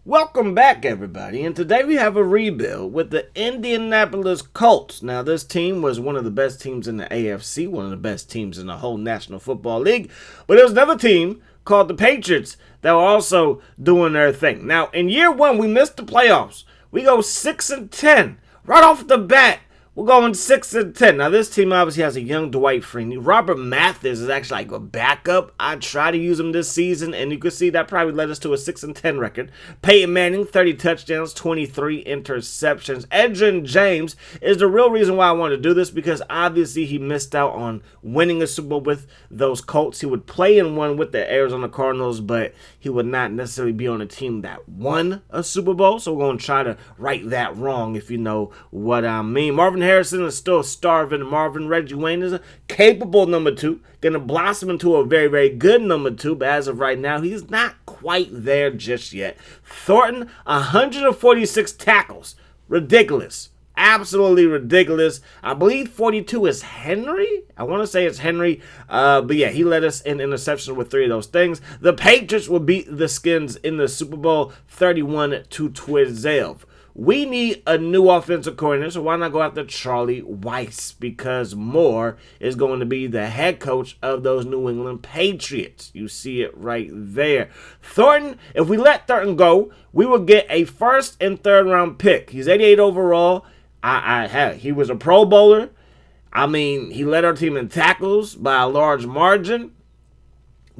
Welcome back, everybody, and today we have a rebuild with the Indianapolis Colts. Now, this team was one of the best teams in the AFC, one of the best teams in the whole National Football League, but there was another team called the Patriots that were also doing their thing. Now, in year one, we missed the playoffs. We go 6-10 right off the bat. We're going 6-10. Now, this team obviously has a young Dwight Freeney. Robert Mathis is actually like a backup. I try to use him this season, and you can see that probably led us to a 6-10 record. Peyton Manning, 30 touchdowns, 23 interceptions. Edgerrin James is the real reason why I wanted to do this, because obviously he missed out on winning a Super Bowl with those Colts. He would play in one with the Arizona Cardinals, but he would not necessarily be on a team that won a Super Bowl. So we're going to try to right that wrong, if you know what I mean. Marvin Harrison is still starving. Marvin Reggie Wayne is a capable number two. Going to blossom into a very, very good number two. But as of right now, he's not quite there just yet. Thornton, 146 tackles. Ridiculous. Absolutely ridiculous. I believe 42 is Henry. I want to say it's Henry. But yeah, he led us in interceptions with 3 of those things. The Patriots will beat the Skins in the Super Bowl 31-12. We need a new offensive coordinator, so why not go after Charlie Weiss? Because Moore is going to be the head coach of those New England Patriots. You see it right there. Thornton, if we let Thornton go, we will get a first and third round pick. He's 88 overall. He was a Pro Bowler. I mean, he led our team in tackles by a large margin.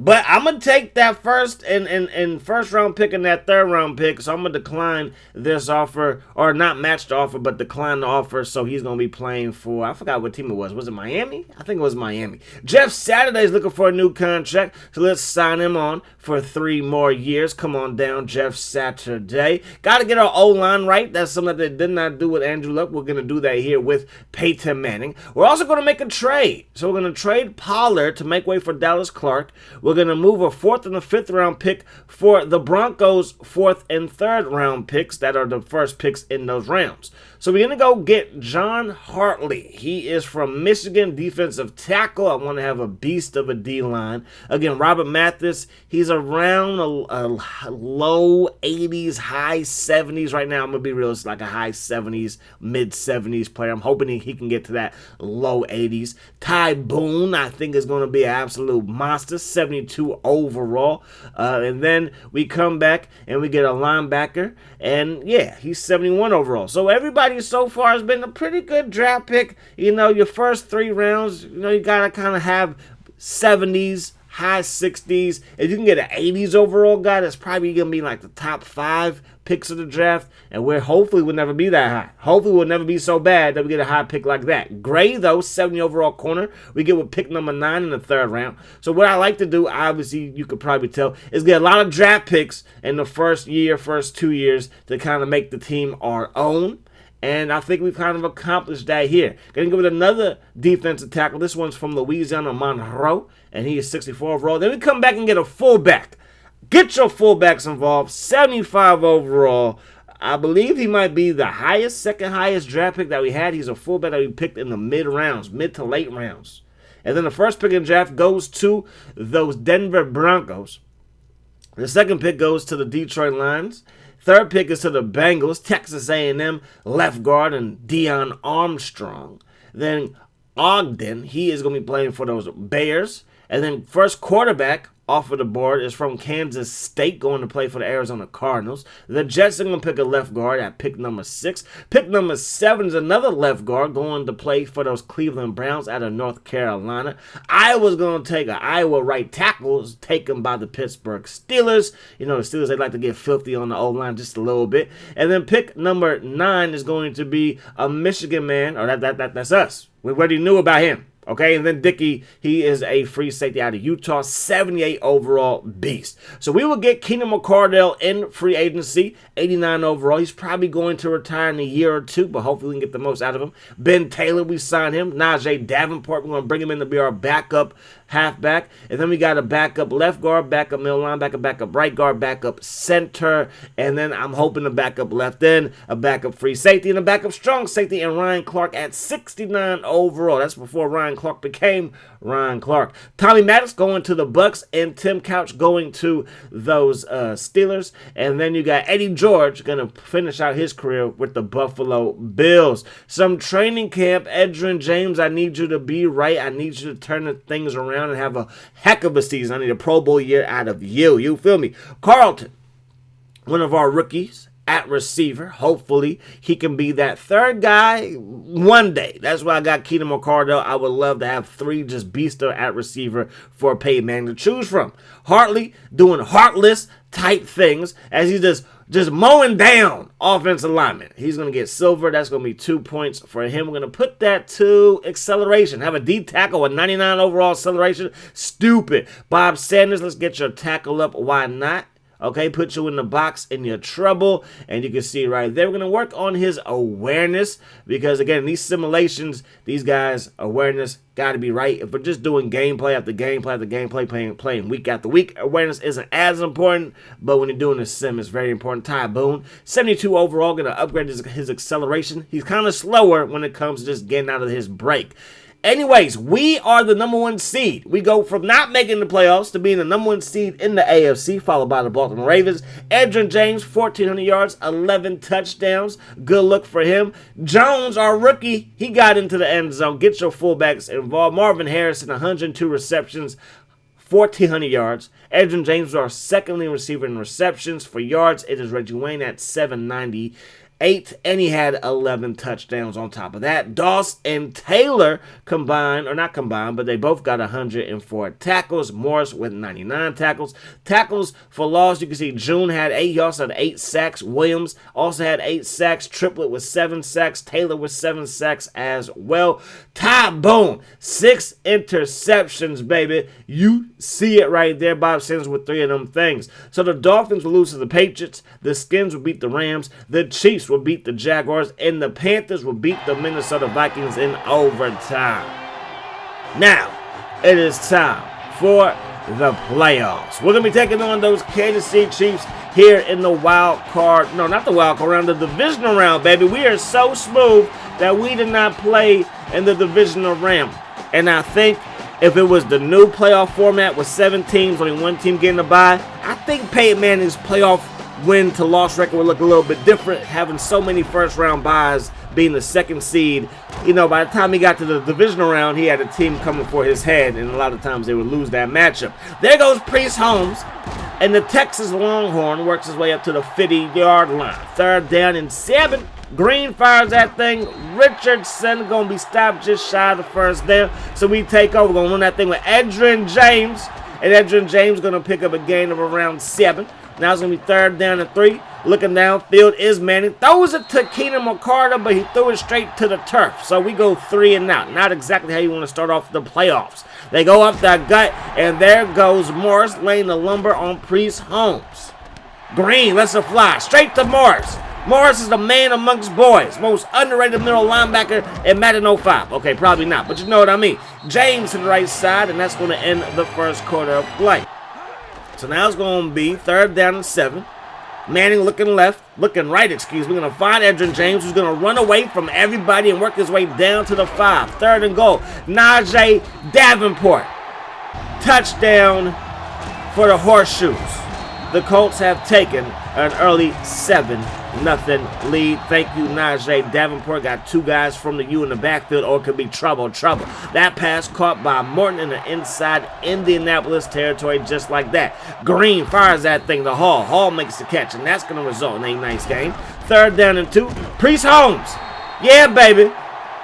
But I'm going to take that first round pick and that third round pick. So I'm going to decline this offer, or not match the offer, but decline the offer. So he's going to be playing for, I forgot what team it was. Was it Miami? I think it was Miami. Jeff Saturday's looking for a new contract. So let's sign him on for 3 more years. Come on down, Jeff Saturday. Got to get our O-line right. That's something that they did not do with Andrew Luck. We're going to do that here with Peyton Manning. We're also going to make a trade. So we're going to trade Pollard to make way for Dallas Clark. We're going to move a 4th and a 5th round pick for the Broncos' 4th and 3rd round picks that are the first picks in those rounds. So we're going to go get John Hartley. He is from Michigan, defensive tackle. I want to have a beast of a D-line. Again, Robert Mathis, he's around a low 80s, high 70s. Right now, I'm going to be real, it's like a high 70s, mid 70s player. I'm hoping he can get to that low 80s. Ty Boone, I think, is going to be an absolute monster, 72 overall. And then we come back and we get a linebacker. And yeah, he's 71 overall. So everybody so far has been a pretty good draft pick. You know, your first 3 rounds, you know, you got to kind of have 70s, high 60s. If you can get an 80s overall guy, that's probably going to be like the top 5 picks of the draft, and hopefully will never be that high. Hopefully we'll never be so bad that we get a high pick like that. Gray, though, 70 overall corner, we get with pick number 9 in the 3rd round. So what I like to do, obviously you could probably tell, is get a lot of draft picks in the first 2 years to kind of make the team our own. And I think we've kind of accomplished that here. Going to go with another defensive tackle. This one's from Louisiana, Monroe, and he is 64 overall. Then we come back and get a fullback. Get your fullbacks involved. 75 overall. I believe he might be the second highest draft pick that we had. He's a fullback that we picked in the mid to late rounds. And then the first pick in the draft goes to those Denver Broncos. The second pick goes to the Detroit Lions. Third pick is to the Bengals, Texas A&M left guard, and Dion Armstrong. Then Ogden, he is going to be playing for those Bears. And then first quarterback off of the board is from Kansas State, going to play for the Arizona Cardinals. The Jets are going to pick a left guard at pick number 6. Pick number 7 is another left guard going to play for those Cleveland Browns out of North Carolina. Iowa's going to take an Iowa right tackle, taken by the Pittsburgh Steelers. You know, the Steelers, they like to get filthy on the O-line just a little bit. And then pick number 9 is going to be a Michigan man, or that's us. We already knew about him. Okay, and then Dickey, he is a free safety out of Utah, 78 overall beast. So we will get Keenan McCardell in free agency, 89 overall. He's probably going to retire in a year or 2, but hopefully we can get the most out of him. Ben Taylor, we signed him. Najee Davenport, we're going to bring him in to be our backup halfback. And then we got a backup left guard, backup middle linebacker, backup right guard, backup center. And then I'm hoping a backup left end, a backup free safety, and a backup strong safety, and Ryan Clark at 69 overall. That's before Ryan Clark became Ryan Clark. Tommy Maddox going to the Bucks, and Tim Couch going to those Steelers. And then you got Eddie George going to finish out his career with the Buffalo Bills. Some training camp. Edgerrin James, I need you to be right. I need you to turn the things around and have a heck of a season. I need a Pro Bowl year out of you. You feel me? Carlton, one of our rookies at receiver. Hopefully, he can be that third guy one day. That's why I got Keenan McCardell. I would love to have 3 just beasts at receiver for Peyton Manning to choose from. Hartley doing heartless type things as he's just mowing down offensive linemen. He's going to get silver. That's going to be 2 points for him. We're going to put that to acceleration. Have a D tackle with 99 overall acceleration. Stupid. Bob Sanders, let's get your tackle up. Why not? Okay, put you in the box and you're trouble. And you can see right there, we're going to work on his awareness because, again, these simulations, these guys' awareness got to be right. If we're just doing gameplay after gameplay after gameplay, playing week after week, awareness isn't as important. But when you're doing a sim, it's very important. Ty Boone, 72 overall, going to upgrade his acceleration. He's kind of slower when it comes to just getting out of his break. Anyways, we are the #1 seed. We go from not making the playoffs to being the #1 seed in the AFC, followed by the Baltimore Ravens. Edgerrin James, 1,400 yards, 11 touchdowns. Good look for him. Jones, our rookie, he got into the end zone. Get your fullbacks involved. Marvin Harrison, 102 receptions, 1,400 yards. Edgerrin James, our second leading receiver in receptions. For yards, it is Reggie Wayne at 798. And he had 11 touchdowns on top of that. Doss and Taylor combined, or not combined, but they both got 104 tackles. Morris with 99 tackles. Tackles for loss, you can see June had 8. He also had 8 sacks. Williams also had 8 sacks. Triplett with 7 sacks. Taylor with 7 sacks as well. Ty Boone, 6 interceptions, baby. You see it right there. Bob Sanders with 3 of them things. So the Dolphins will lose to the Patriots. The Skins will beat the Rams. The Chiefs will beat the Jaguars, and the Panthers will beat the Minnesota Vikings in overtime. Now, it is time for the playoffs. We're going to be taking on those Kansas City Chiefs here in the wild card. No, not the wild card round, the divisional round, baby. We are so smooth that we did not play in the divisional round. And I think if it was the new playoff format with 7 teams, only 1 team getting a bye, I think Peyton Manning's playoff win to loss record would look a little bit different, having so many first round buys, being the 2nd seed. You know, by the time he got to the divisional round, he had a team coming for his head, and a lot of times they would lose that matchup. There goes Priest Holmes, and the Texas Longhorn works his way up to the 50-yard line. 3rd down and 7. Green fires that thing. Richardson going to be stopped just shy of the 1st down. So we take over. We're going to run that thing with Edgerrin James, and Edgerrin James going to pick up a gain of around 7. Now it's going to be 3rd down and 3. Looking downfield is Manning. Throws it to Keenan McCardell, but he threw it straight to the turf. So we go 3 and out. Not exactly how you want to start off the playoffs. They go up that gut, and there goes Morris laying the lumber on Priest Holmes. Green lets it fly. Straight to Morris. Morris is the man amongst boys. Most underrated middle linebacker in Madden 05. Okay, probably not, but you know what I mean. James to the right side, and that's going to end the 1st quarter of play. So now it's going to be 3rd down and 7. Manning looking right, We're going to find Edgerrin James, who's going to run away from everybody and work his way down to the 5. 3rd and goal. Najee Davenport. Touchdown for the Horseshoes. The Colts have taken an early 7-0 lead. Thank you, Najee Davenport. Got 2 guys from the U in the backfield, or it could be trouble. That pass caught by Morton in the inside Indianapolis territory, just like that. Green fires that thing to Hall. Hall makes the catch, and that's going to result in a nice game. 3rd down and 2. Priest Holmes. Yeah, baby.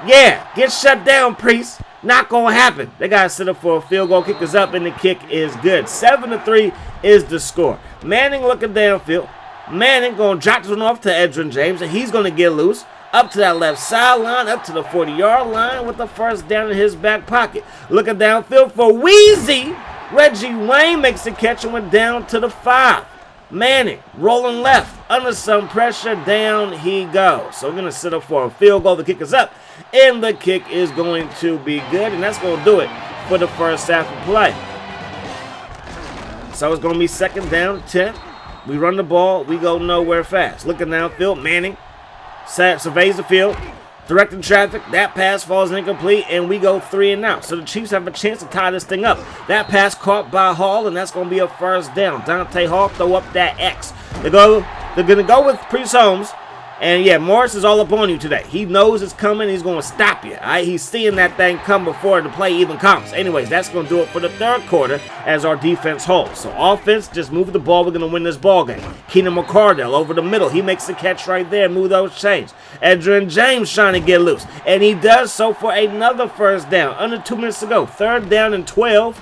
Yeah, get shut down, Priest. Not going to happen. They got to set up for a field goal. Kick is up, and the kick is good. 7-3 is the score. Manning looking downfield. Manning going to drop this one off to Edgerrin James, and he's going to get loose. Up to that left sideline, up to the 40-yard line with the 1st down in his back pocket. Looking downfield for Wheezy. Reggie Wayne makes the catch and went down to the 5. Manning rolling left under some pressure. Down he goes. So we're going to set up for a field goal. The kick is up, and the kick is going to be good, and that's going to do it for the first half of play. So it's going to be 2nd down, 10. We run the ball. We go nowhere fast. Looking downfield, Manning surveys the field, directing traffic. That pass falls incomplete, and we go 3 and out. So the Chiefs have a chance to tie this thing up. That pass caught by Hall, and that's going to be a first down. Dante Hall throw up that X. They're going to go with Priest Holmes. And, yeah, Morris is all up on you today. He knows it's coming. He's going to stop you. All right? He's seeing that thing come before the play even comes. Anyways, that's going to do it for the 3rd quarter as our defense holds. So, offense, just move the ball. We're going to win this ball game. Keenan McCardell over the middle. He makes the catch right there. Move those chains. Edgerrin James trying to get loose. And he does so for another first down. Under 2 minutes to go. 3rd down and 12.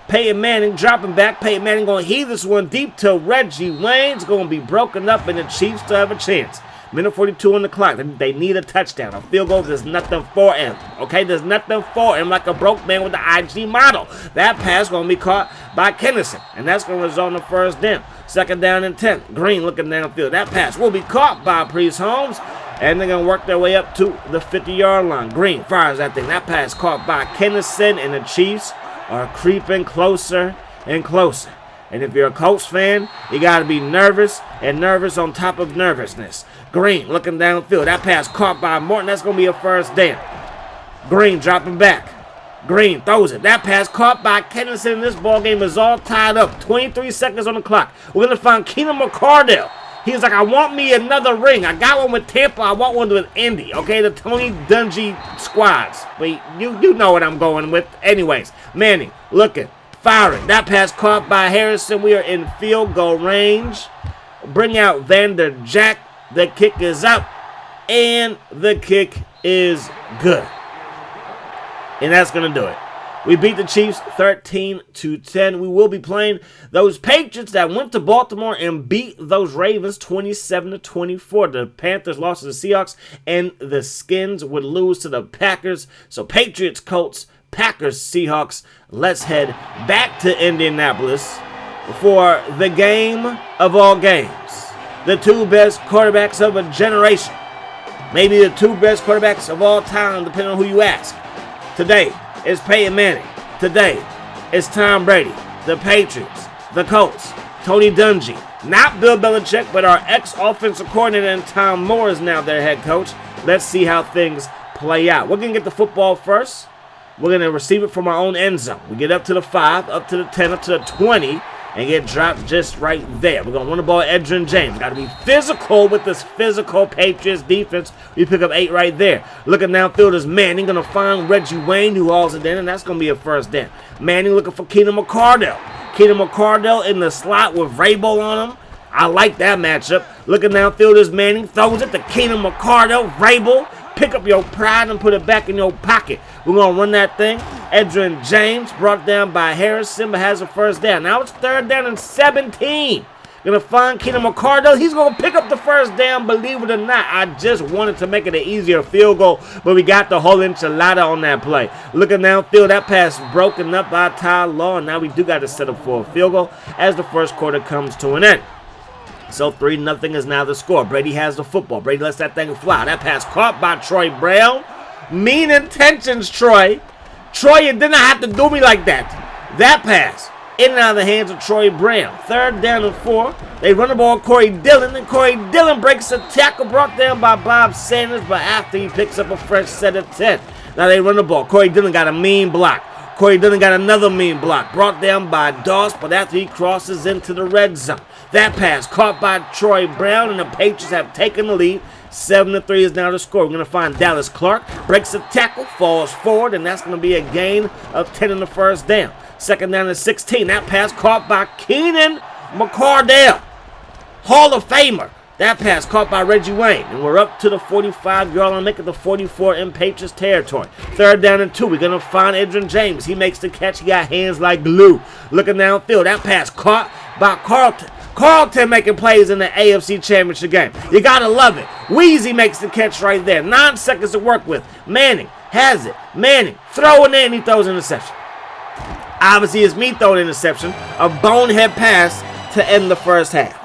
Peyton Manning dropping back. Peyton Manning going to heave this one deep to Reggie Wayne's going to be broken up, and the Chiefs still have a chance. Minute 42 on the clock. They need a touchdown. A field goal, there's nothing for him. Okay, there's nothing for him like a broke man with the IG model. That pass going to be caught by Kennison, and that's going to result in a first down. 2nd down and 10. Green looking downfield. That pass will be caught by Priest Holmes, and they're going to work their way up to the 50-yard line. Green fires that thing. That pass caught by Kennison, and the Chiefs are creeping closer and closer. And if you're a Colts fan, you got to be nervous, and nervous on top of nervousness. Green looking downfield. That pass caught by Morton. That's going to be a first down. Green dropping back. Green throws it. That pass caught by Kennison. This ball game is all tied up. 23 seconds on the clock. We're going to find Keenan McCardell. He's like, I want me another ring. I got one with Tampa. I want one with Indy. Okay, the Tony Dungy squads. But you know what I'm going with. Anyways, Manning looking. Firing. That pass caught by Harrison. We are in field goal range. Bring out Vander Jack. The kick is up. And the kick is good. And that's going to do it. We beat the Chiefs 13-10. We will be playing those Patriots that went to Baltimore and beat those Ravens 27-24. The Panthers lost to the Seahawks, and the Skins would lose to the Packers. So Patriots, Colts, Packers, Seahawks. Let's head back to Indianapolis for the game of all games. The 2 best quarterbacks of a generation. Maybe the 2 best quarterbacks of all time, depending on who you ask. Today is Peyton Manning. Today is Tom Brady. The Patriots, the Colts, Tony Dungy. Not Bill Belichick, but our ex-offensive coordinator, and Tom Moore is now their head coach. Let's see how things play out. We're going to get the football first. We're going to receive it from our own end zone. We get up to the 5, up to the 10, up to the 20, and get dropped just right there. We're going to run the ball at Edgerrin James. Got to be physical with this physical Patriots defense. We pick up 8 right there. Looking downfield is Manning. Going to find Reggie Wayne, who hauls it in, and that's going to be a first down. Manning looking for Keenan McCardell. Keenan McCardell in the slot with Vrabel on him. I like that matchup. Looking downfield is Manning. Throws it to Keenan McCardell. Vrabel. Pick up your pride and put it back in your pocket. We're going to run that thing. Edgerrin James brought down by Harrison, but has a first down. Now it's 3rd down and 17. Going to find Keenan McCardell. He's going to pick up the first down, believe it or not. I just wanted to make it an easier field goal, but we got the whole enchilada on that play. Looking downfield, that pass broken up by Ty Law, and now we do got to set up for a field goal as the first quarter comes to an end. So 3-0 is now the score. Brady has the football. Brady lets that thing fly. That pass caught by Troy Brown. Mean intentions, Troy. Troy, you did not have to do me like that. That pass in and out of the hands of Troy Brown. 3rd down and 4. They run the ball Corey Dillon, and Corey Dillon breaks a tackle brought down by Bob Sanders, but after he picks up a fresh set of 10. Now they run the ball. Corey Dillon got a mean block. Corey Dillon got another mean block brought down by Doss, but after he crosses into the red zone. That pass caught by Troy Brown, and the Patriots have taken the lead. 7-3 is now the score. We're going to find Dallas Clark. Breaks a tackle, falls forward, and that's going to be a gain of 10 in the first down. 2nd down and 16. That pass caught by Keenan McCardell. Hall of Famer. That pass caught by Reggie Wayne. And we're up to the 45-yard line, making the 44 in Patriots territory. 3rd down and 2. We're going to find Edgerrin James. He makes the catch. He got hands like glue. Looking downfield. That pass caught by Carlton. Carlton making plays in the AFC Championship game. You got to love it. Weezy makes the catch right there. 9 seconds to work with. Manning has it. Manning throwing it, and he throws an interception. Obviously, it's me throwing an interception. A bonehead pass to end the first half.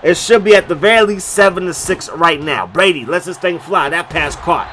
It should be at the very least 7-6 right now. Brady lets this thing fly. That pass caught.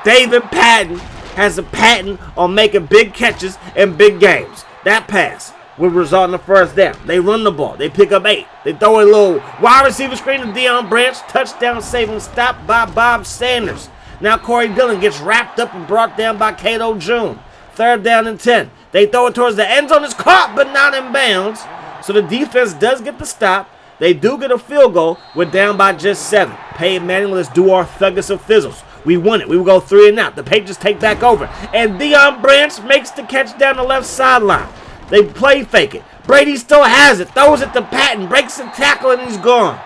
David Patton has a patent on making big catches in big games. That pass will result in the first down. They run the ball. They pick up 8. They throw a little wide receiver screen to Deion Branch. Touchdown saving stop by Bob Sanders. Now Corey Dillon gets wrapped up and brought down by Cato June. 3rd down and 10. They throw it towards the end zone. It's caught but not in bounds. So the defense does get the stop. They do get a field goal. We're down by just 7. Peyton Manning, let's do our thuggus of fizzles. We won it. We will go 3 and out. The Patriots take back over. And Deion Branch makes the catch down the left sideline. They play fake it. Brady still has it. Throws it to Patton. Breaks the tackle and he's gone.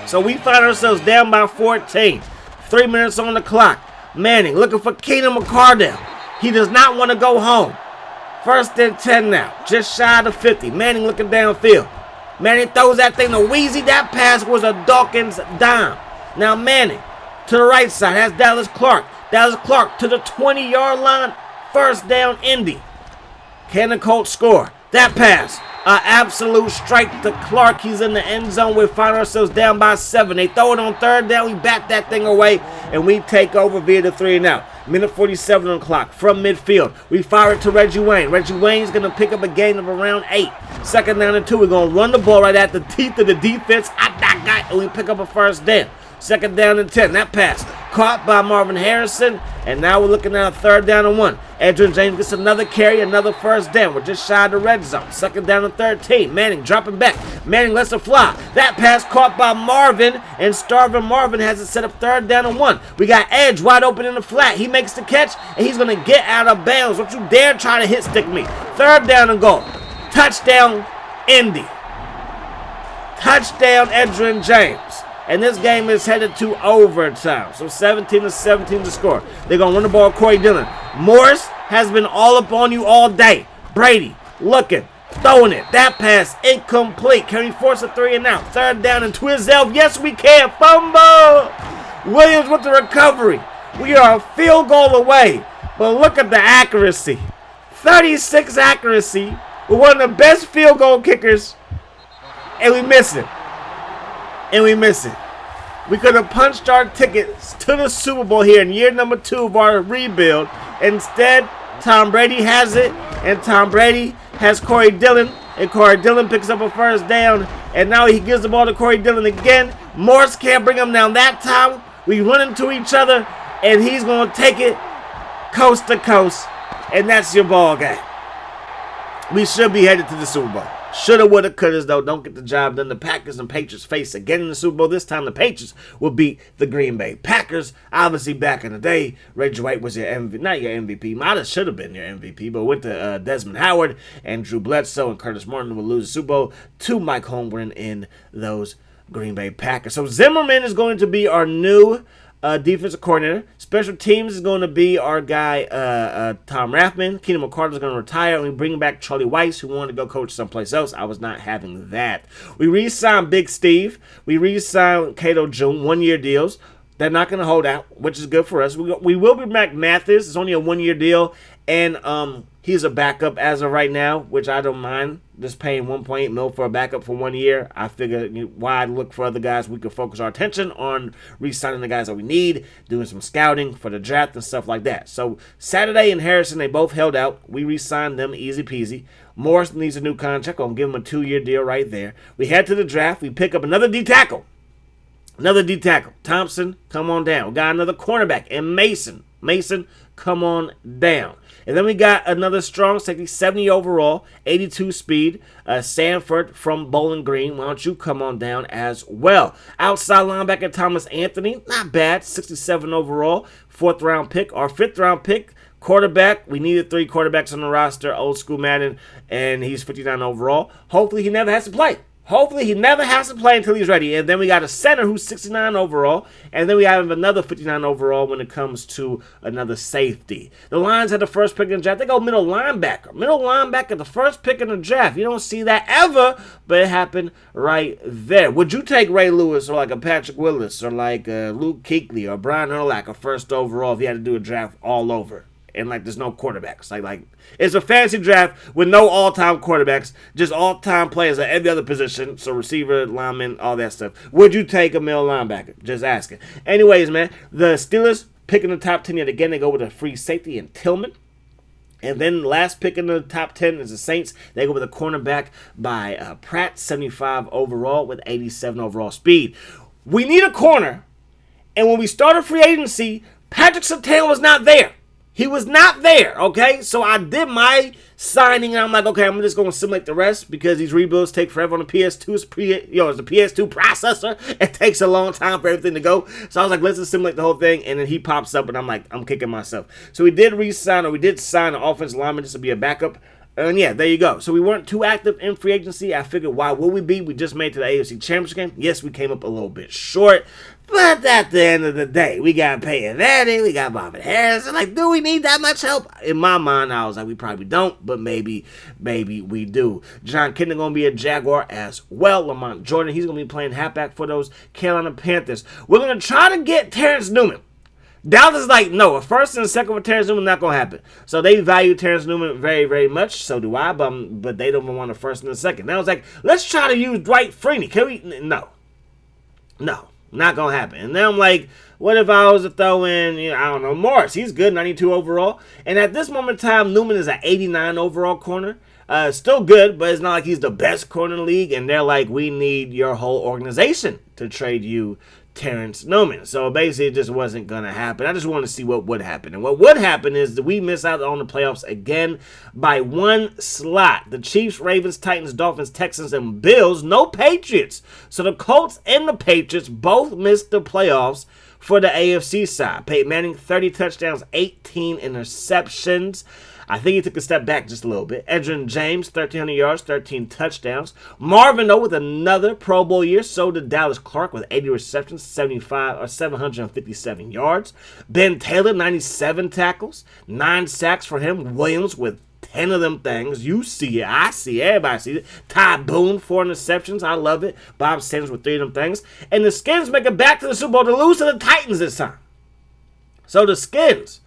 So we find ourselves down by 14. 3 minutes on the clock. Manning looking for Keenan McCardell. He does not want to go home. 1st and 10 now. Just shy of the 50. Manning looking downfield. Manning throws that thing to Weezy. That pass was a Dawkins dime. Now Manning to the right side has Dallas Clark. Dallas Clark to the 20-yard line. 1st down Indy. Can the Colts score? That pass, an absolute strike to Clark. He's in the end zone. We find ourselves down by 7. They throw it on 3rd down. We back that thing away, and we take over via the 3 and out. Minute 47 on the clock from midfield. We fire it to Reggie Wayne. Reggie Wayne's going to pick up a gain of around 8. 2nd down and 2. We're going to run the ball right at the teeth of the defense. And we pick up a 1st down. 2nd down and 10. That pass caught by Marvin Harrison. And now we're looking at a 3rd down and 1. Edgerrin James gets another carry, another 1st down. We're just shy of the red zone. 2nd down and 13. Manning dropping back. Manning lets it fly. That pass caught by Marvin. And starving Marvin has it set up 3rd down and 1. We got Edge wide open in the flat. He makes the catch. And he's going to get out of bounds. Don't you dare try to hit stick me. 3rd down and goal. Touchdown Indy. Touchdown Edgerrin James. And this game is headed to overtime. So 17-17 to score. They're going to run the ball with Corey Dillon. Morris has been all up on you all day. Brady looking, throwing it. That pass incomplete. Can we force a 3 and out? 3rd down and Twizel. Yes, we can. Fumble. Williams with the recovery. We are a field goal away. But look at the accuracy. 36 accuracy. We're one of the best field goal kickers. And we miss it. And we miss it. We could have punched our tickets to the Super Bowl here in year number 2 of our rebuild. Instead, Tom Brady has it, and Tom Brady has Corey Dillon, and Corey Dillon picks up a 1st down, and now he gives the ball to Corey Dillon again. Morris can't bring him down that time. We run into each other, and he's going to take it coast to coast, and that's your ball game. We should be headed to the Super Bowl. Shoulda, woulda, couldas, though. Don't get the job done. The Packers and Patriots face again in the Super Bowl. This time the Patriots will beat the Green Bay Packers. Obviously, back in the day, Reggie White was your MVP. Not your MVP. Might have should have been your MVP, but went to Desmond Howard and Drew Bledsoe and Curtis Martin will lose the Super Bowl to Mike Holmgren in those Green Bay Packers. So Zimmerman is going to be our new defensive coordinator. Special teams is going to be our guy, Tom Rathman. Keenan McCardell is going to retire, and we bring back Charlie Weiss, who wanted to go coach someplace else. I was not having that. We re-signed Big Steve. We re-signed Cato June, 1-year deals. They're not going to hold out, which is good for us. We will be back Mathis. It's only a 1-year deal, and he's a backup as of right now, which I don't mind. Just paying $1.8 million for a backup for 1 year. I figure why look for other guys. We can focus our attention on re-signing the guys that we need, doing some scouting for the draft and stuff like that. So Saturday and Harrison, they both held out. We re-signed them easy peasy. Morris needs a new contract. I'm give him a 2-year deal right there. We head to the draft. We pick up another D-tackle. Another D-tackle. Thompson, come on down. We got another cornerback. And Mason, come on down. And then we got another strong safety, 70 overall, 82 speed, Sanford from Bowling Green. Why don't you come on down as well? Outside linebacker Thomas Anthony, not bad, 67 overall, 4th round pick. Our 5th round pick, quarterback. We needed 3 quarterbacks on the roster, old school Madden, and he's 59 overall. Hopefully he never has to play. Hopefully he never has to play until he's ready. And then we got a center who's 69 overall. And then we have another 59 overall when it comes to another safety. The Lions had the first pick in the draft. They go middle linebacker. Middle linebacker, the first pick in the draft. You don't see that ever, but it happened right there. Would you take Ray Lewis or like a Patrick Willis or like Luke Kuechly or Brian Urlacher first overall if you had to do a draft all over? And like there's no quarterbacks. Like it's a fantasy draft with no all-time quarterbacks, just all-time players at every other position. So receiver, lineman, all that stuff. Would you take a middle linebacker? Just asking. Anyways, man, the Steelers Pick in the top 10 yet again, they go with a free safety in Tillman. And then last pick in the top 10 is the Saints. They go with a cornerback by Pratt, 75 overall with 87 overall speed. We need a corner. And when we started free agency, Patrick Surtain was not there. He was not there, okay? So I did my signing, and I'm like, okay, I'm just going to simulate the rest because these rebuilds take forever on the PS2. It's the PS2 processor. It takes a long time for everything to go. So I was like, let's just simulate the whole thing, and then he pops up, and I'm like, I'm kicking myself. So we did sign an offensive lineman just to be a backup. And yeah, there you go. So we weren't too active in free agency. I figured, why would we be? We just made it to the AFC Championship game. Yes, we came up a little bit short. But at the end of the day, we got Peyton Manning, we got Marvin Harrison. Like, do we need that much help? In my mind, I was like, we probably don't, but maybe we do. John Kennedy going to be a Jaguar as well. Lamont Jordan, he's going to be playing halfback for those Carolina Panthers. We're going to try to get Terrence Newman. Dallas is like, no, a first and a second for Terrence Newman not going to happen. So they value Terrence Newman very, very much. So do I, but they don't want a first and a second. Now I was like, let's try to use Dwight Freeney. Can we? No, not going to happen. And then I'm like, what if I was to throw in, I don't know, Morris? He's good, 92 overall. And at this moment in time, Newman is an 89 overall corner. Still good, but it's not like he's the best corner in the league. And they're like, we need your whole organization to trade you Terrence Newman. So basically, it just wasn't going to happen. I just wanted to see what would happen. And what would happen is that we miss out on the playoffs again by one slot. The Chiefs, Ravens, Titans, Dolphins, Texans, and Bills. No Patriots. So the Colts and the Patriots both missed the playoffs for the AFC side. Peyton Manning, 30 touchdowns, 18 interceptions. I think he took a step back just a little bit. Edgerrin James, 1,300 yards, 13 touchdowns. Marvin, though, with another Pro Bowl year. So did Dallas Clark with 80 receptions, 757 yards. Ben Taylor, 97 tackles, 9 sacks for him. Williams with 10 of them things. You see it. I see it. Everybody sees it. Ty Boone, 4 interceptions. I love it. Bob Sanders with 3 of them things. And the Skins make it back to the Super Bowl to lose to the Titans this time. So the Skins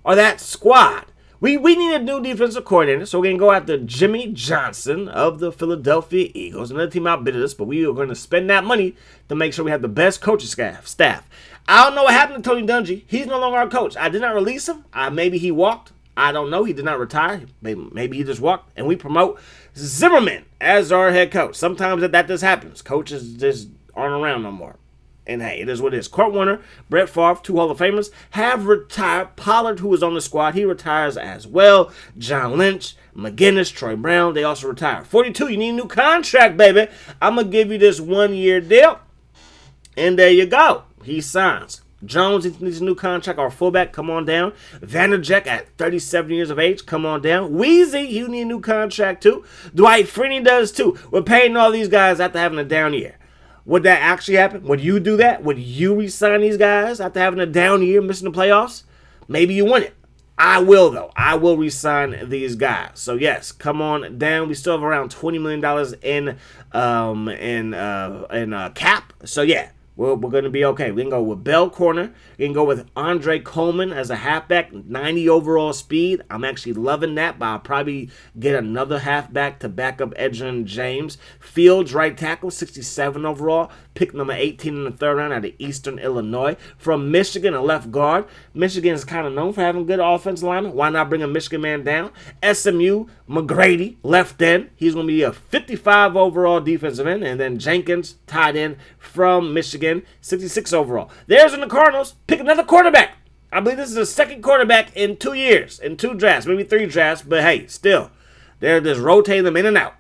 are that squad. We need a new defensive coordinator, so we're going to go after Jimmy Johnson of the Philadelphia Eagles. Another team outbid us, but we are going to spend that money to make sure we have the best coaching staff. I don't know what happened to Tony Dungy. He's no longer our coach. I did not release him. Maybe he walked. I don't know. He did not retire. Maybe he just walked. And we promote Zimmerman as our head coach. Sometimes that just happens. Coaches just aren't around no more. And hey, it is what it is. Kurt Warner, Brett Favre, 2 Hall of Famers, have retired. Pollard, who was on the squad, he retires as well. John Lynch, McGinnis, Troy Brown, they also retire. 42, you need a new contract, baby. I'm going to give you this 1-year deal. And there you go. He signs. Jones needs a new contract. Our fullback, come on down. Vanderjagt at 37 years of age, come on down. Weezy, you need a new contract too. Dwight Freeney does too. We're paying all these guys after having a down year. Would that actually happen? Would you do that? Would you re-sign these guys after having a down year, missing the playoffs? Maybe you win it. I will, though. I will re-sign these guys. So, yes, come on down. We still have around $20 million in cap. So, yeah. We're going to be okay. We can go with Bell corner. We can go with Andre Coleman as a halfback, 90 overall speed. I'm actually loving that, but I'll probably get another halfback to back up Edgerrin James. Fields, right tackle, 67 overall. Pick number 18 in the 3rd round out of Eastern Illinois. From Michigan, a left guard. Michigan is kind of known for having good offensive linemen. Why not bring a Michigan man down? SMU, McGrady, left end. He's going to be a 55 overall defensive end. And then Jenkins, tight end from Michigan, 66 overall. There's in the Cardinals. Pick another quarterback. I believe this is the second quarterback in 2 years, in 2 drafts, maybe 3 drafts. But hey, still, they're just rotating them in and out.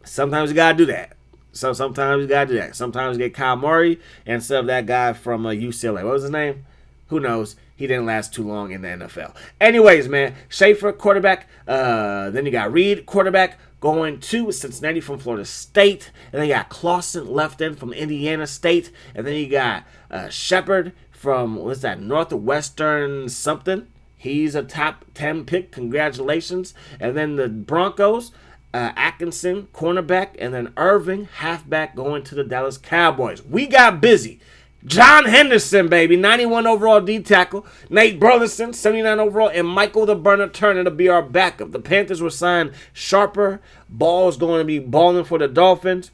Sometimes you got to do that. So sometimes you got to do that. Sometimes you get Kyle Murray instead of that guy from UCLA. What was his name? Who knows? He didn't last too long in the NFL. Anyways, man, Schaefer, quarterback. Then you got Reed, quarterback, going to Cincinnati from Florida State. And then you got Clausen, left end from Indiana State. And then you got Shepard from, what's that, Northwestern something. He's a top 10 pick. Congratulations. And then the Broncos, Atkinson, cornerback, and then Irving, halfback, going to the Dallas Cowboys. We got busy. John Henderson, baby, 91 overall D tackle. Nate Burleson, 79 overall, and Michael the Burner Turner to be our backup. The Panthers will sign Sharper. Ball's going to be balling for the Dolphins.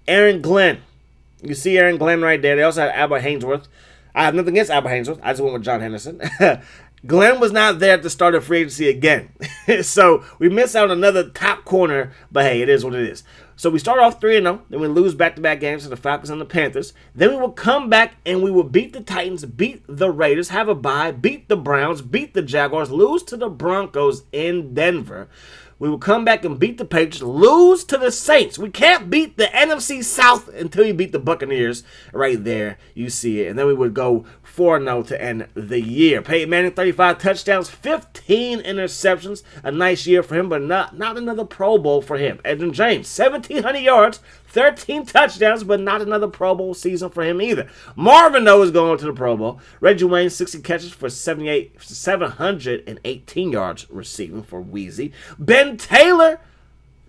Aaron Glenn. You see Aaron Glenn right there. They also have Albert Hainsworth. I have nothing against Albert Haynesworth. I just went with John Henderson. Glenn was not there at the start of free agency again. So we miss out on another top corner, but hey, it is what it is. So we start off 3-0, then we lose back-to-back games to the Falcons and the Panthers. Then we will come back and we will beat the Titans, beat the Raiders, have a bye, beat the Browns, beat the Jaguars, lose to the Broncos in Denver. We will come back and beat the Patriots, lose to the Saints. We can't beat the NFC South until you beat the Buccaneers. Right there, you see it. And then we would go 4-0 to end the year. Peyton Manning, 35 touchdowns, 15 interceptions. A nice year for him, but not another Pro Bowl for him. Edgerrin James, 1,700 yards, 13 touchdowns, but not another Pro Bowl season for him either. Marvin, though, is going to the Pro Bowl. Reggie Wayne, 60 catches for 718 yards receiving for Wheezy. Ben Taylor,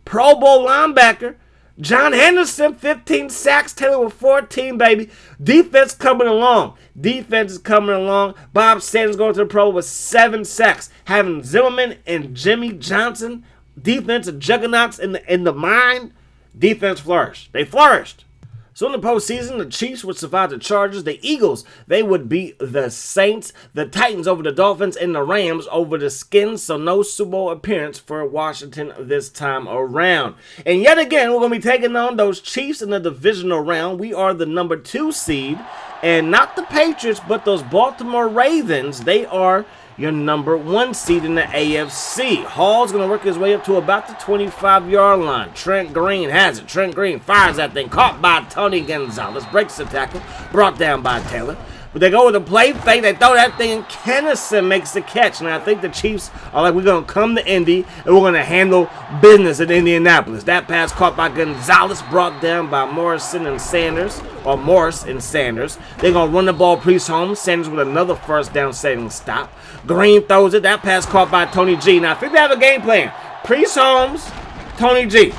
Pro Bowl linebacker. John Henderson, 15 sacks. Taylor with 14, baby. Defense coming along. Defense is coming along. Bob Sanders going to the Pro Bowl with 7 sacks. Having Zimmerman and Jimmy Johnson, defensive juggernauts in the mind. Defense flourished. They flourished. So in the postseason, the Chiefs would survive the Chargers. The Eagles, they would beat the Saints. The Titans over the Dolphins and the Rams over the Skins. So no Super Bowl appearance for Washington this time around. And yet again, we're going to be taking on those Chiefs in the divisional round. We are the number 2 seed. And not the Patriots, but those Baltimore Ravens. They are your number 1 seed in the AFC. Hall's going to work his way up to about the 25-yard line. Trent Green has it. Trent Green fires that thing. Caught by Tony Gonzalez. Breaks the tackle. Brought down by Taylor. But they go with a play fake. They throw that thing, and Kennison makes the catch. And I think the Chiefs are like, we're going to come to Indy, and we're going to handle business in Indianapolis. That pass caught by Gonzalez, brought down by Morrison and Sanders, or Morris and Sanders. They're going to run the ball, Priest Holmes. Sanders with another first down saving stop. Green throws it. That pass caught by Tony G. Now, I think they have a game plan. Priest Holmes, Tony G.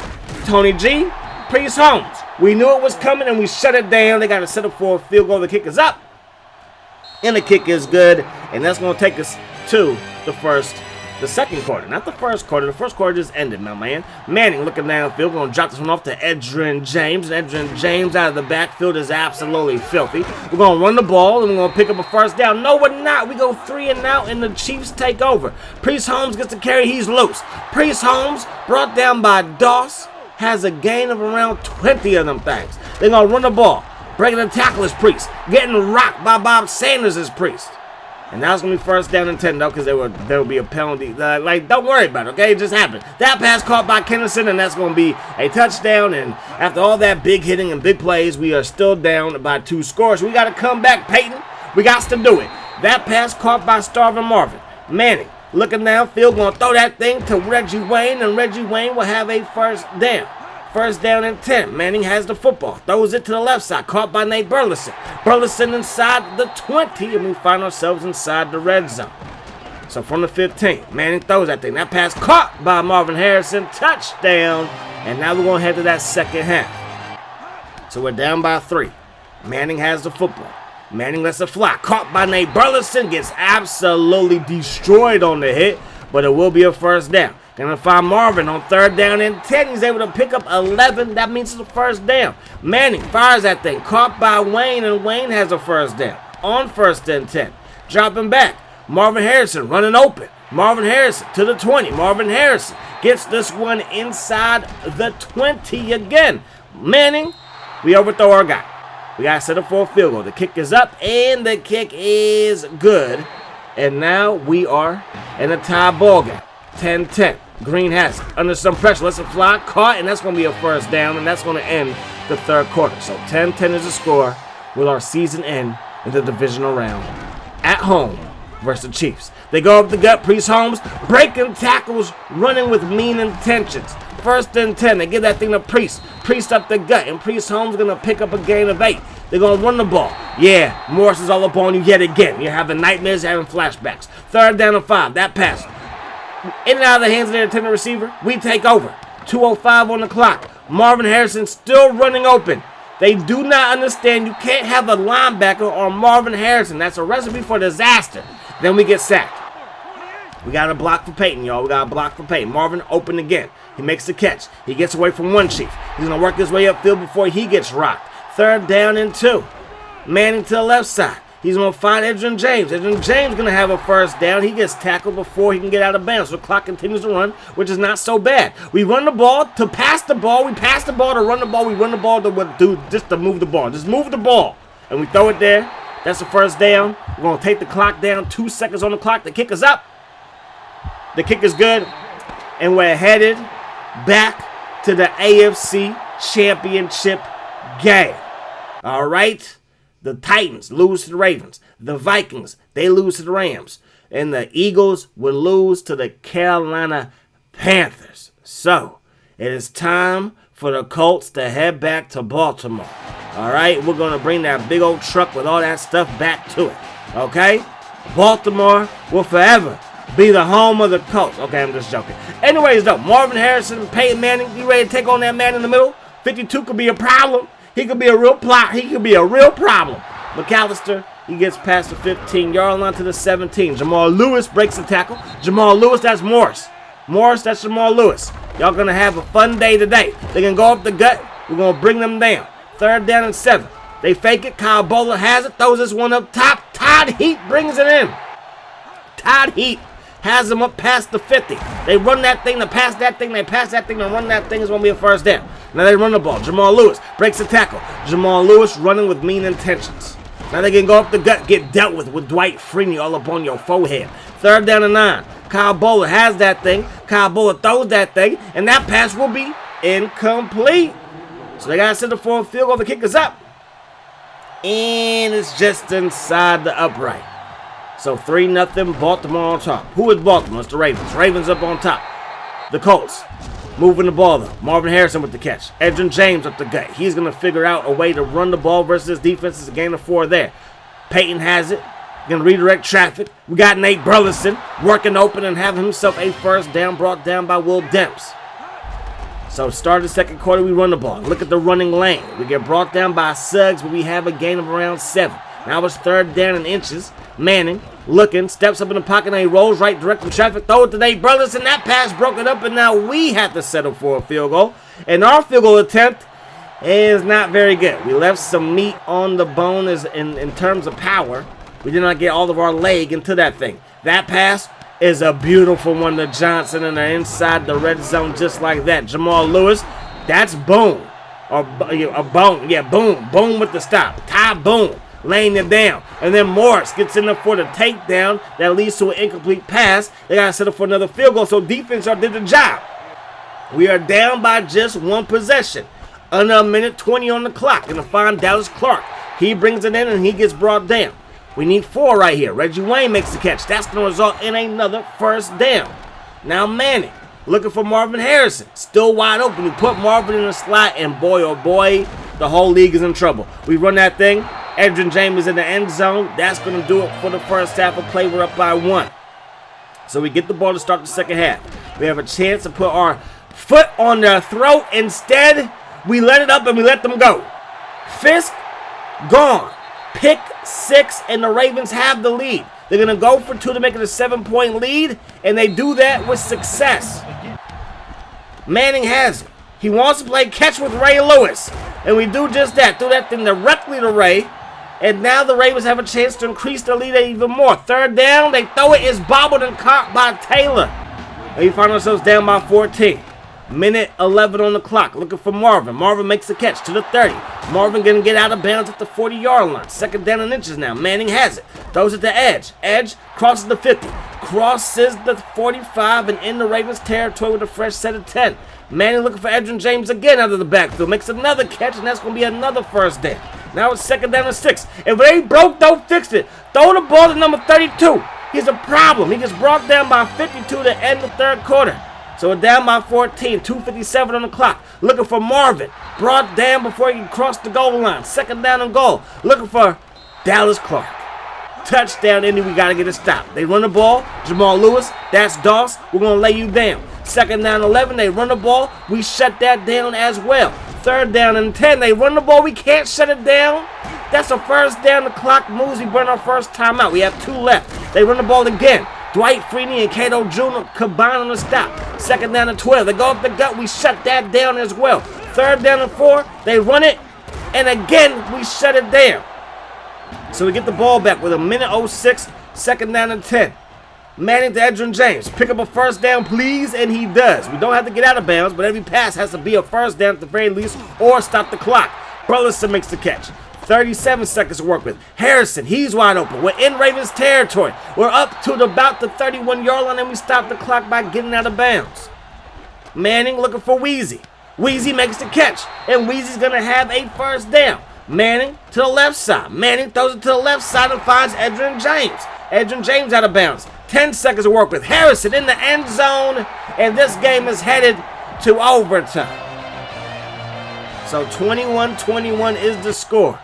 Tony G, Priest Holmes. We knew it was coming, and we shut it down. They got to set up for a field goal. The kick is up. And the kick is good, and that's going to take us to the second quarter. Not the first quarter. The first quarter just ended, my man. Manning looking downfield, going to drop this one off to Edgerrin James. And Edgerrin James out of the backfield is absolutely filthy. We're going to run the ball, and we're going to pick up a first down. No, we're not. We go 3 and out, and the Chiefs take over. Priest Holmes gets the carry. He's loose. Priest Holmes, brought down by Doss, has a gain of around 20 of them things. They're going to run the ball. Breaking the tackle is Priest. Getting rocked by Bob Sanders is Priest. And now it's going to be first down and 10, though, because there will be a penalty. Don't worry about it, okay? It just happened. That pass caught by Kennison, and that's going to be a touchdown. And after all that big hitting and big plays, we are still down by 2 scores. We got to come back, Peyton. We got to do it. That pass caught by Starvin Marvin. Manning looking downfield, going to throw that thing to Reggie Wayne, and Reggie Wayne will have a first down. First down and 10. Manning has the football. Throws it to the left side. Caught by Nate Burleson. Burleson inside the 20. And we find ourselves inside the red zone. So from the 15, Manning throws that thing. That pass caught by Marvin Harrison. Touchdown. And now we're going to head to that second half. So we're down by 3. Manning has the football. Manning lets it fly. Caught by Nate Burleson. Gets absolutely destroyed on the hit. But it will be a first down. Gonna find Marvin on 3rd down and 10. He's able to pick up 11. That means it's a first down. Manning fires that thing. Caught by Wayne, and Wayne has a first down. On 1st and 10. Dropping back. Marvin Harrison running open. Marvin Harrison to the 20. Marvin Harrison gets this one inside the 20 again. Manning, we overthrow our guy. We got to set up for a field goal. The kick is up, and the kick is good. And now we are in a tie ball game. 10-10. Green has it. Under some pressure. Lets it fly. Caught, and that's going to be a first down, and that's going to end the 3rd quarter. So 10-10 is the score with our season end in the divisional round. At home versus the Chiefs. They go up the gut. Priest Holmes breaking tackles, running with mean intentions. 1st and 10. They give that thing to Priest. Priest up the gut, and Priest Holmes going to pick up a gain of 8. They're going to run the ball. Yeah, Morris is all up on you yet again. You're having nightmares, having flashbacks. 3rd down and 5. That pass. In and out of the hands of their intended receiver. We take over. 2:05 on the clock. Marvin Harrison still running open. They do not understand you can't have a linebacker or Marvin Harrison. That's a recipe for disaster. Then we get sacked. We got a block for Peyton, y'all. We got a block for Peyton. Marvin open again. He makes the catch. He gets away from one Chief. He's going to work his way upfield before he gets rocked. 3rd down and 2. Manning to the left side. He's going to find Edgerrin James. Edgerrin James going to have a first down. He gets tackled before he can get out of bounds. So the clock continues to run, which is not so bad. We run the ball to pass the ball. We pass the ball to run the ball. We run the ball to do just to move the ball. Just move the ball. And we throw it there. That's the first down. We're going to take the clock down. 2 seconds on the clock. The kick is up. The kick is good. And we're headed back to the AFC Championship game. All right? The Titans lose to the Ravens. The Vikings, they lose to the Rams. And the Eagles will lose to the Carolina Panthers. So, it is time for the Colts to head back to Baltimore. All right? We're going to bring that big old truck with all that stuff back to it. Okay? Baltimore will forever be the home of the Colts. Okay, I'm just joking. Anyways, though, Marvin Harrison and Peyton Manning, you ready to take on that man in the middle? 52 could be a problem. He could be a real plot. He could be a real problem. McAllister, he gets past the 15-yard line to the 17. Jamal Lewis breaks the tackle. Jamal Lewis, that's Morris. Morris, that's Jamal Lewis. Y'all going to have a fun day today. They can go up the gut. We're going to bring them down. 3rd down and 7. They fake it. Kyle Bowler has it. Throws this one up top. Todd Heat brings it in. Todd Heat has them up past the 50. They run that thing to pass that thing. They pass that thing to run that thing. Is going to be a first down. Now they run the ball. Jamal Lewis breaks the tackle. Jamal Lewis running with mean intentions. Now they can go up the gut, get dealt with Dwight Freeney all up on your forehead. 3rd down and 9. Kyle Bowler has that thing. Kyle Bowler throws that thing, and that pass will be incomplete. So they got to set the for a field goal. The kick is up. And it's just inside the upright. So 3-0 Baltimore on top. Who is Baltimore? It's the Ravens. Ravens up on top. The Colts moving the ball though. Marvin Harrison with the catch. Edgerrin James up the gut. He's going to figure out a way to run the ball versus defense. It's a gain of 4 there. Peyton has it. Going to redirect traffic. We got Nate Burleson working open and having himself a first down brought down by Will Demps. So start the second quarter, we run the ball. Look at the running lane. We get brought down by Suggs, but we have a gain of around 7. Now it's 3rd down and inches. Manning looking, steps up in the pocket, and he rolls right direct from traffic. Throw it to Nate Burleson. That pass broke it up, and now we have to settle for a field goal. And our field goal attempt is not very good. We left some meat on the bone in terms of power. We did not get all of our leg into that thing. That pass is a beautiful one to Johnson, and they're inside the red zone just like that. Jamal Lewis, that's boom. Or a bone. Yeah, boom. Boom with the stop. Ty Boom laying it down. And then Morris gets in there for the takedown that leads to an incomplete pass. They got to settle for another field goal, so defense did the job. We are down by just 1 possession. Under a minute 20 on the clock. And to find Dallas Clark. He brings it in and he gets brought down. We need 4 right here. Reggie Wayne makes the catch. That's going to result in another first down. Now Manning looking for Marvin Harrison. Still wide open. We put Marvin in the slot, and boy, oh boy, the whole league is in trouble. We run that thing. Edgerrin James is in the end zone. That's going to do it for the first half of play. We're up by 1. So we get the ball to start the second half. We have a chance to put our foot on their throat. Instead, we let it up and we let them go. Fisk gone. Pick 6, and the Ravens have the lead. They're going to go for 2 to make it a 7-point lead, and they do that with success. Manning has it. He wants to play catch with Ray Lewis, and we do just that. Throw that thing directly to Ray, and now the Ravens have a chance to increase the lead even more. 3rd down, they throw it. It's bobbled and caught by Taylor. And we find ourselves down by 14. Minute 11 on the clock. Looking for Marvin. Marvin makes the catch to the 30. Marvin going to get out of bounds at the 40-yard line. 2nd down and inches now. Manning has it. Throws it to Edge. Edge crosses the 50. Crosses the 45 and in the Ravens territory with a fresh set of 10. Manning looking for Edgerrin James again out of the backfield. Makes another catch, and that's going to be another first down. Now it's 2nd down and 6. If it ain't broke, don't fix it. Throw the ball to number 32. He's a problem. He gets brought down by 52 to end the 3rd quarter. So we're down by 14, 2:57 on the clock. Looking for Marvin. Brought down before he can cross the goal line. 2nd down and goal. Looking for Dallas Clark. Touchdown, Indy. We got to get a stop. They run the ball. Jamal Lewis. That's Doss. We're going to lay you down. 2nd down 11. They run the ball. We shut that down as well. 3rd down and 10. They run the ball. We can't shut it down. That's a first down. The clock moves. We burn our first timeout. We have 2 left. They run the ball again. Dwight Freeney and Cato Jr. combine on the stop. 2nd down and 12. They go up the gut. We shut that down as well. 3rd down and 4. They run it. And again, we shut it down. So we get the ball back with a minute 06, second down and 10. Manning to Edgerrin James. Pick up a first down, please, and he does. We don't have to get out of bounds, but every pass has to be a first down at the very least or stop the clock. Burleson makes the catch. 37 seconds to work with. Harrison, he's wide open. We're in Ravens territory. We're up to about the 31-yard line, and we stop the clock by getting out of bounds. Manning looking for Weezy. Weezy makes the catch, and Weezy's going to have a first down. Manning to the left side. Manning throws it to the left side and finds Edgerrin James. Edgerrin James out of bounds. 10 seconds to work with. Harrison in the end zone, and this game is headed to overtime. So 21-21 is the score.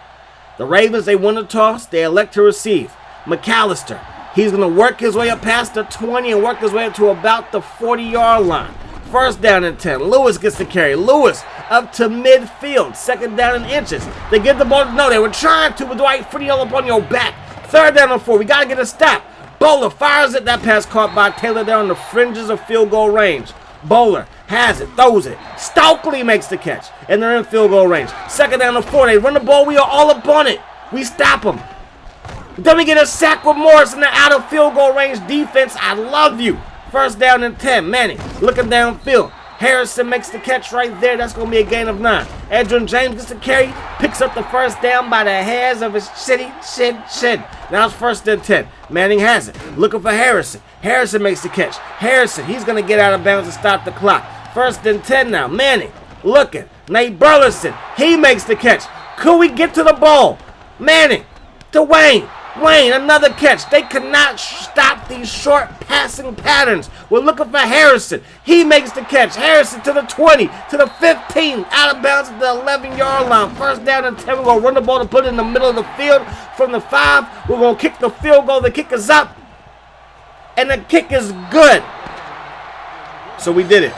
The Ravens, they win the toss. They elect to receive. McAllister, he's going to work his way up past the 20 and work his way up to about the 40-yard line. First down and 10. Lewis gets the carry. Lewis up to midfield. Second down and inches. They get the ball. No, they were trying to, but Dwight Freeney all up on your back. Third down and 4. We got to get a stop. Bowler fires it. That pass caught by Taylor there on the fringes of field goal range. Bowler has it, throws it. Stokely makes the catch, and they're in field goal range. Second down and 4. They run the ball. We are all up on it. We stop them. Then we get a sack with Morris in the out of field goal range defense. I love you. First down and 10. Manning looking downfield. Harrison makes the catch right there. That's going to be a gain of 9. Edgerrin James gets the carry, picks up the first down by the hairs of his chin. Now it's first and 10. Manning has it. Looking for Harrison. Harrison makes the catch. Harrison, he's going to get out of bounds and stop the clock. First and 10 now. Manning looking. Nate Burleson, he makes the catch. Could we get to the ball? Manning to Wayne. Wayne, another catch. They cannot stop these short passing patterns. We're looking for Harrison. He makes the catch. Harrison to the 20, to the 15, out of bounds at the 11-yard line. First down and 10. We're going to run the ball to put it in the middle of the field. From the 5, we're going to kick the field goal. The kick is up, and the kick is good. So we did it.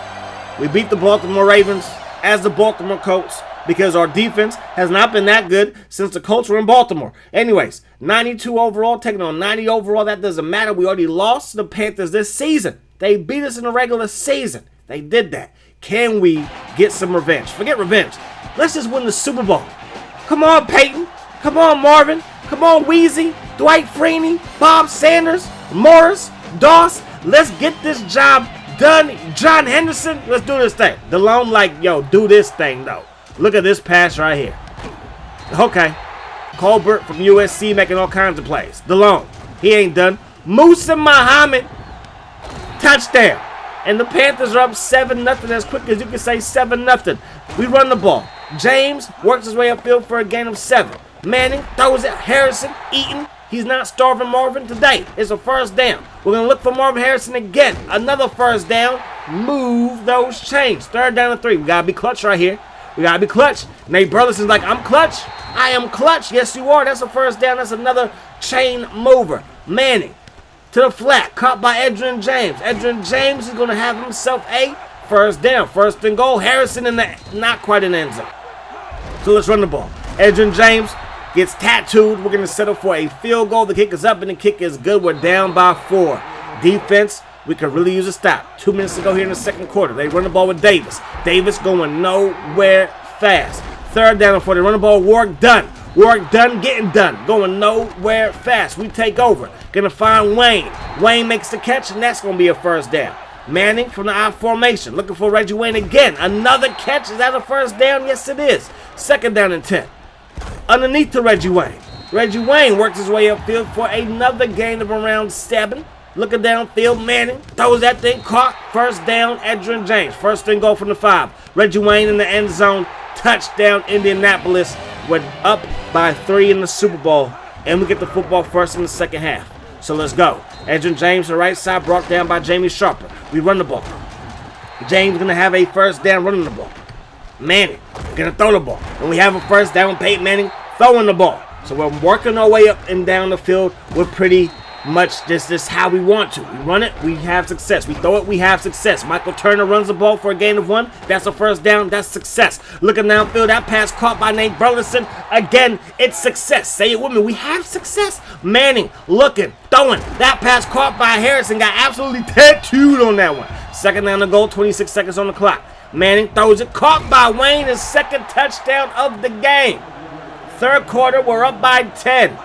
We beat the Baltimore Ravens as the Baltimore Colts, because our defense has not been that good since the Colts were in Baltimore. Anyways, 92 overall, taking on 90 overall. That doesn't matter. We already lost to the Panthers this season. They beat us in the regular season. They did that. Can we get some revenge? Forget revenge. Let's just win the Super Bowl. Come on, Peyton. Come on, Marvin. Come on, Weezy, Dwight Freeney, Bob Sanders, Morris, Doss. Let's get this job done. John Henderson, let's do this thing. DeLone, like, yo, do this thing, though. Look at this pass right here. Okay. Colbert from USC making all kinds of plays. DeLone, he ain't done. Musa Muhammad, touchdown. And the Panthers are up 7-0 as quick as you can say 7-0. We run the ball. James works his way upfield for a gain of 7. Manning throws it. Harrison, Eaton. He's not starving Marvin today. It's a first down. We're going to look for Marvin Harrison again. Another first down. Move those chains. Third down and 3. We got to be clutch right here. We got to be clutch. Nate Burleson's like, I'm clutch. I am clutch. Yes, you are. That's a first down. That's another chain mover. Manning to the flat. Caught by Edgerrin James. Edgerrin James is going to have himself a first down. First and goal. Harrison in the not quite an end zone. So let's run the ball. Edgerrin James gets tattooed. We're going to settle for a field goal. The kick is up and the kick is good. We're down by 4. Defense, we could really use a stop. 2 minutes to go here in the second quarter. They run the ball with Davis. Davis going nowhere fast. Third down and 4. They run the ball. Work done. Work done, getting done. Going nowhere fast. We take over. Going to find Wayne. Wayne makes the catch, and that's going to be a first down. Manning from the I formation. Looking for Reggie Wayne again. Another catch. Is that a first down? Yes, it is. Second down and 10. Underneath to Reggie Wayne. Reggie Wayne works his way upfield for another gain of around 7. Looking downfield, Manning throws that thing, caught. First down, Edgerrin James. First and goal from the 5. Reggie Wayne in the end zone. Touchdown, Indianapolis. We're up by 3 in the Super Bowl, and we get the football first in the second half. So let's go. Edgerrin James, the right side, brought down by Jamie Sharper. We run the ball. James going to have a first down running the ball. Manning going to throw the ball. And we have a first down, Peyton Manning throwing the ball. So we're working our way up and down the field. We're pretty much just how we want to. We run it, we have success. We throw it, we have success. Michael Turner runs the ball for a gain of 1. That's a first down. That's success. Looking downfield, that pass caught by Nate Burleson. Again, it's success. Say it with me. We have success. Manning looking, throwing. That pass caught by Harrison. Got absolutely tattooed on that one. Second down to goal, 26 seconds on the clock. Manning throws it, caught by Wayne. His second touchdown of the game. Third quarter, we're up by 10.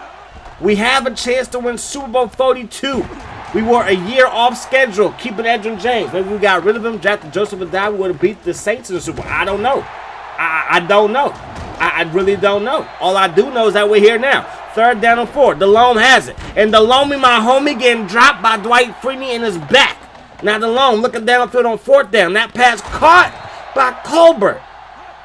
We have a chance to win Super Bowl 42. We were a year off schedule, keeping Edgerrin James. Maybe we got rid of him, drafted Joseph Adai, we would have beat the Saints in the Super Bowl. I don't know. I don't know. I really don't know. All I do know is that we're here now. 3rd down and 4. DeLome has it. And DeLome, my homie, getting dropped by Dwight Freeney in his back. Now DeLome looking downfield on 4th down. That pass caught by Colbert.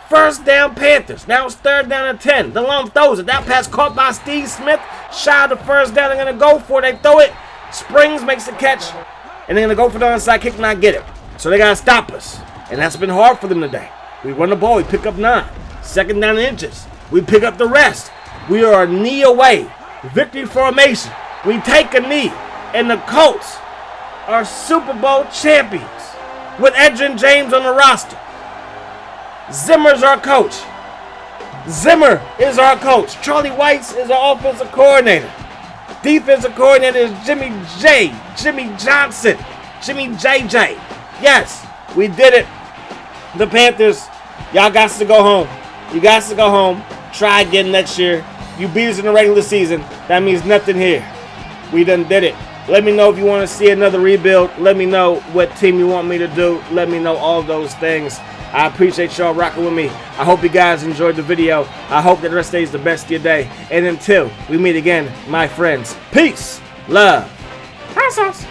1st down Panthers. Now it's 3rd down and 10. DeLome throws it. That pass caught by Steve Smith. Shy of the 1st down. They're going to go for it. They throw it. Springs makes the catch. And they're going to go for the onside kick and not get it. So they got to stop us. And that's been hard for them today. We run the ball. We pick up 9. 2nd down and inches. We pick up the rest. We are a knee away. Victory formation. We take a knee. And the Colts are Super Bowl champions with Edgerrin James on the roster. Zimmer's our coach. Zimmer is our coach. Charlie Weiss is our offensive coordinator. Defensive coordinator is Jimmy Johnson. Jimmy JJ. Yes, we did it. The Panthers, y'all got to go home. You got to go home. Try again next year. You beat us in the regular season. That means nothing here. We done did it. Let me know if you want to see another rebuild. Let me know what team you want me to do. Let me know all those things. I appreciate y'all rocking with me. I hope you guys enjoyed the video. I hope that the rest of the day is the best of your day. And until we meet again, my friends, peace, love, hot sauce.